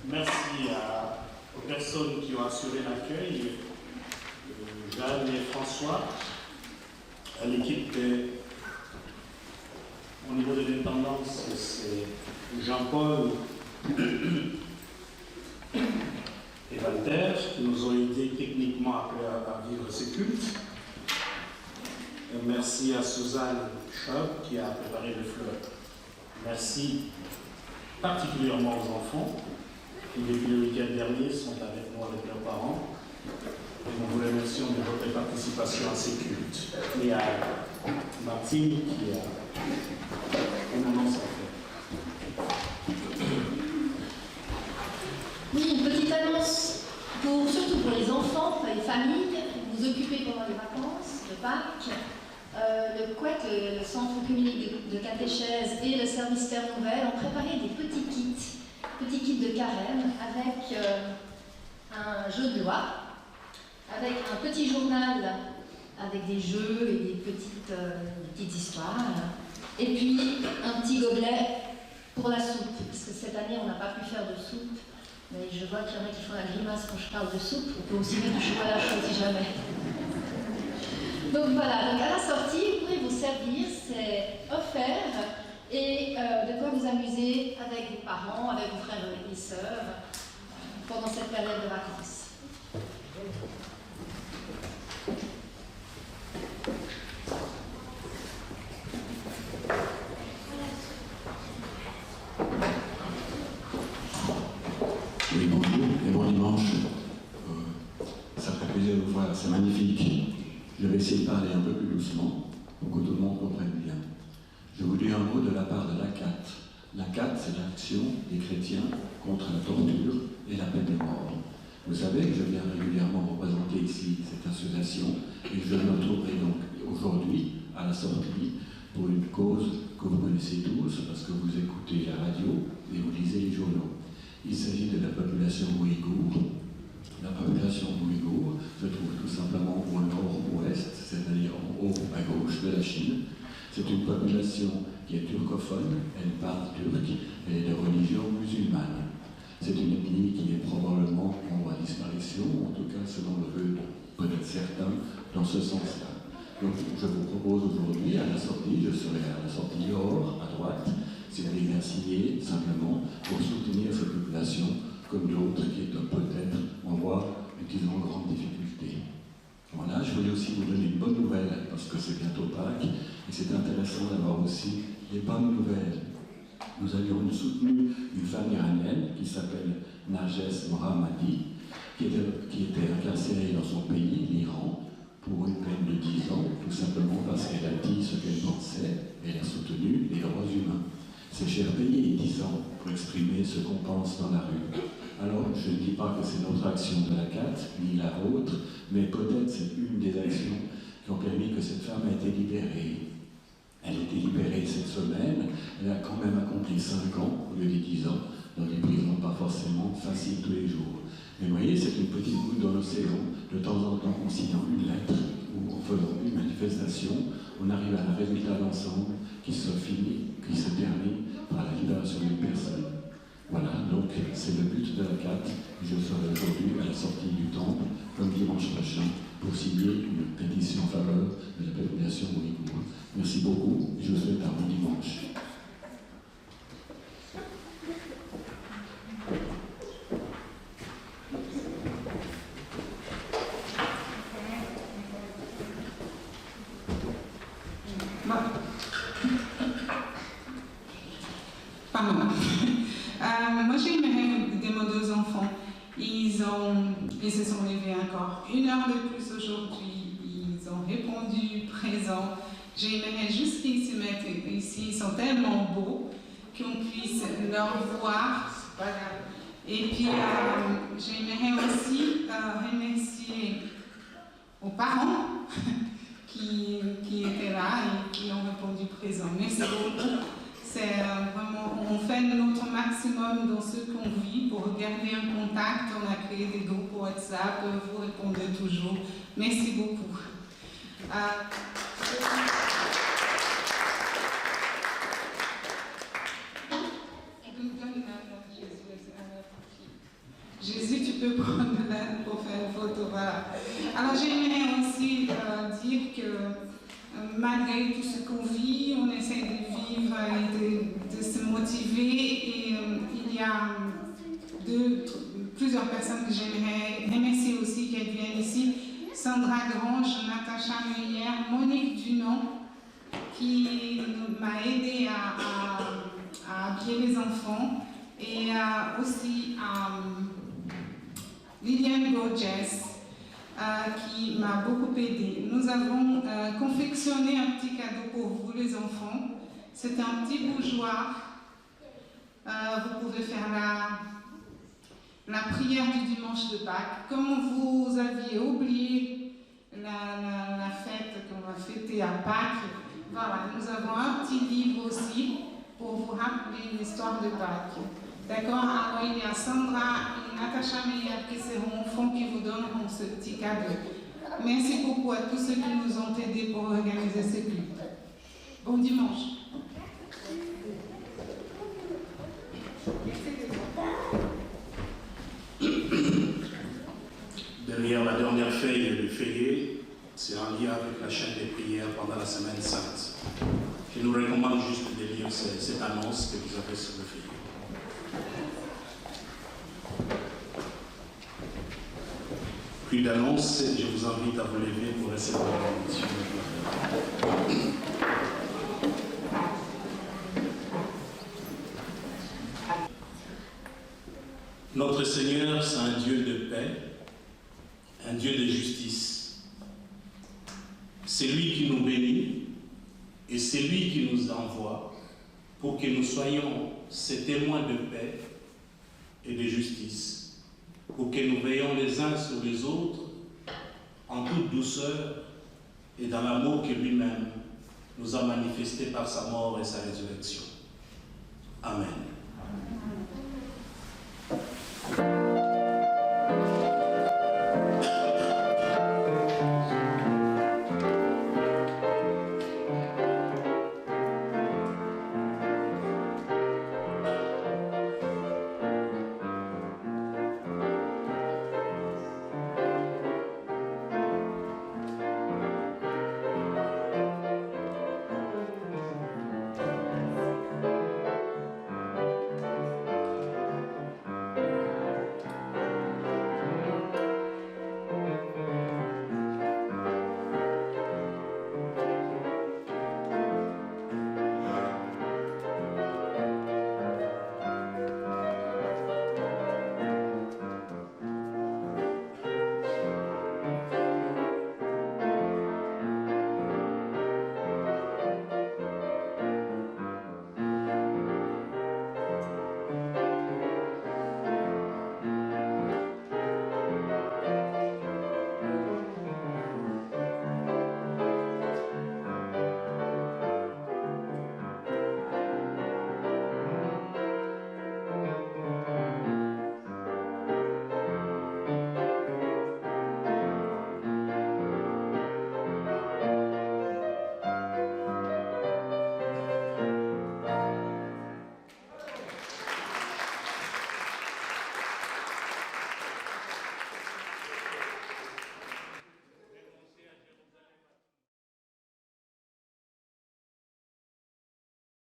Merci aux personnes qui ont assuré l'accueil, Jeanne et François, à l'équipe au niveau de l'intendance, c'est Jean-Paul et Walter qui nous ont aidés techniquement à vivre ces cultes. Et merci à Suzanne Schopp qui a préparé les fleurs. Merci particulièrement aux enfants qui, depuis le week-end dernier, sont avec nous, avec leurs parents. Et nous vous remercions de votre participation à ces cultes. Et à Martine qui a une annonce à faire.
Oui, une petite annonce, surtout pour les enfants, pour les familles, vous occupez pendant les vacances de Pâques. Le COET, le Centre communique de catéchèse, et le service Terre Nouvelle ont préparé des petits kits de carême avec un jeu de loi, avec un petit journal avec des jeux et des petites histoires, et puis un petit gobelet pour la soupe, parce que cette année on n'a pas pu faire de soupe, mais je vois qu'il y en a qui font la grimace quand je parle de soupe. On peut aussi mettre du chocolat chaud si jamais. Donc voilà, donc à la sortie, vous pourrez vous servir, c'est offert, et de quoi vous amuser avec vos parents, avec vos frères et sœurs, pendant cette période de vacances.
Oui, bonjour et bon dimanche. Ça fait plaisir de vous voir, c'est magnifique. Je vais essayer de parler un peu plus doucement pour que tout le monde comprenne bien. Je vous dis un mot de la part de l'ACAT. L'ACAT, c'est l'Action des chrétiens contre la torture et la peine de mort. Vous savez que je viens régulièrement représenter ici cette association et je me trouverai donc aujourd'hui à la sortie pour une cause que vous connaissez tous parce que vous écoutez la radio et vous lisez les journaux. Il s'agit de la population ouïghour. La population ouïghour se trouve tout simplement au nord-ouest, c'est-à-dire en haut à gauche de la Chine. C'est une population qui est turcophone, elle parle turc et est de religion musulmane. C'est une ethnie qui est probablement en voie de disparition, en tout cas selon le vœu peut-être certains, dans ce sens-là. Donc je vous propose aujourd'hui, à la sortie, je serai à la sortie dehors, à droite, si vous voulez bien signer simplement pour soutenir cette population comme d'autres qui est peut-être en voie, disons, grande difficulté. Voilà, je voulais aussi vous donner une bonne nouvelle parce que c'est bientôt Pâques et c'est intéressant d'avoir aussi les bonnes nouvelles. Nous avions soutenu une femme iranienne qui s'appelle Narges Mohammadi, qui était incarcérée dans son pays, l'Iran, pour une peine de 10 ans, tout simplement parce qu'elle a dit ce qu'elle pensait, elle a soutenu les droits humains. C'est cher payé 10 ans pour exprimer ce qu'on pense dans la rue. Alors, je ne dis pas que c'est notre action de la CAT, ni la vôtre, mais peut-être c'est une des actions qui ont permis que cette femme a été libérée. Elle a été libérée cette semaine, elle a quand même accompli 5 ans, au lieu de 10 ans, dans des prisons pas forcément faciles tous les jours. Mais vous voyez, c'est une petite goutte dans l'océan. De temps en temps, en signant une lettre ou en faisant une manifestation, on arrive à un résultat d'ensemble qui se finit, qui se termine par la libération d'une personne. Voilà, donc c'est le but de la CAT. Je serai aujourd'hui à la sortie du temple, comme dimanche prochain, pour signer une pétition en faveur de la population ouïghour. Merci beaucoup et je vous souhaite un bon dimanche.
Pardon. Moi, j'aimerais demander aux enfants, ils se sont levés encore 1 heure de plus aujourd'hui, ils ont répondu présent. J'aimerais juste qu'ils se mettent ici, ils sont tellement beaux qu'on puisse leur voir. Voilà. Et puis, j'aimerais aussi remercier aux parents qui étaient là et qui ont répondu présent. Merci beaucoup. C'est vraiment, on fait notre maximum dans ce qu'on vit pour garder un contact. On a créé des groupes WhatsApp, vous répondez toujours. Merci beaucoup. Jésus, tu peux prendre l'aide pour faire une photo, voilà. Alors j'aimerais aussi dire que malgré tout ce qu'on vit, on essaie de vivre et de se motiver. Et il y a plusieurs personnes que j'aimerais remercier aussi qu'elles viennent ici. Sandra Grange, Natacha Meyer, Monique Dunon, qui m'a aidé à habiller les enfants, et aussi Liliane Gorges, qui m'a beaucoup aidé. Nous avons confectionné un petit cadeau pour vous les enfants. C'est un petit bougeoir. Vous pouvez faire la prière du dimanche de Pâques. Comme vous aviez oublié la fête qu'on va fêter à Pâques, voilà, nous avons un petit livre aussi pour vous rappeler l'histoire de Pâques. D'accord? Alors il y a Sandra et Natacha Meyer qui seront au fond, qui vous donneront ce petit cadeau. Merci beaucoup à tous ceux qui nous ont aidés pour organiser ce culte. Bon dimanche.
Derrière la dernière feuille du feuillet, c'est en lien avec la chaîne des prières pendant la semaine sainte. Je nous recommande juste de lire cette annonce que vous avez sur le feuillet. Plus d'annonces, je vous invite à vous lever pour recevoir la bénédiction. Notre Seigneur, c'est un Dieu de paix, un Dieu de justice. C'est lui qui nous bénit et c'est lui qui nous envoie pour que nous soyons ces témoins de paix et de justice, pour que nous veillions les uns sur les autres en toute douceur et dans l'amour que lui-même nous a manifesté par sa mort et sa résurrection. Amen.